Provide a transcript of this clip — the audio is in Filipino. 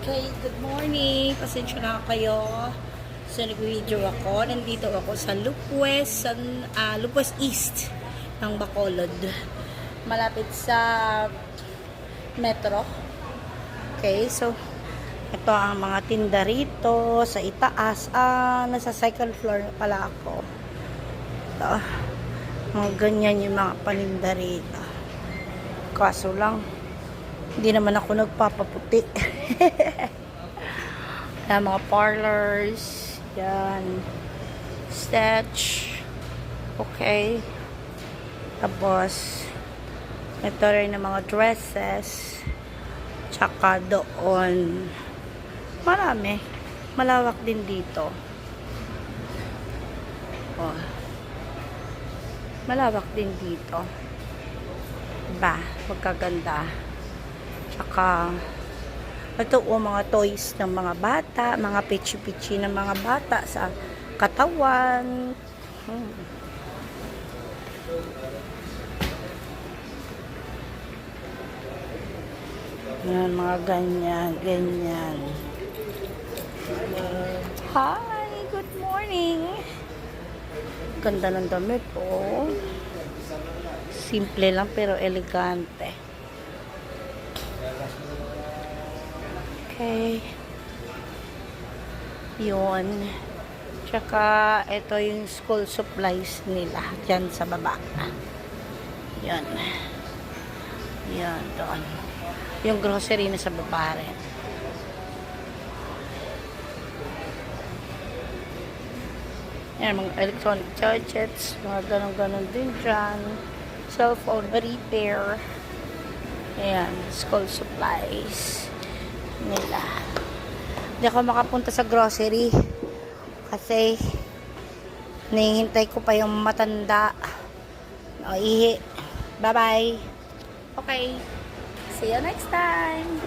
Okay, good morning. Pasensya na kayo. So, nag-video ako. Nandito ako sa Lupwes, Lupwes East ng Bacolod. Malapit sa metro. Okay, so, ito ang mga tinda rito sa itaas. Nasa second floor pala ako. Ito. Mga ganyan yung mga paninda rito. Kaso lang, hindi naman ako nagpapaputi. Yan, mga parlors. Yan. Stitch. Okay. Tapos, ito rin ng mga dresses. Tsaka doon. Marami. Malawak din dito. Oh. Malawak din dito. Diba? Magkaganda. Tsaka, ito mga toys ng mga bata, mga pichi-pichi ng mga bata sa katawan. Yan, mga ganyan, ganyan. Hi, good morning. Ganda ng damit, oh. Simple lang pero elegante. Okay. Yun. Tsaka, ito yung school supplies nila. Diyan sa baba. Yun. Yan, doon. Yung grocery na sa baba rin. Yan, mga electronic gadgets. Mga ganun-ganun din dyan. Cellphone repair. Ayan, school supplies nila. Hindi ako makapunta sa grocery kasi nihintay ko pa yung matanda. O, ihi. Bye-bye. Okay. See you next time.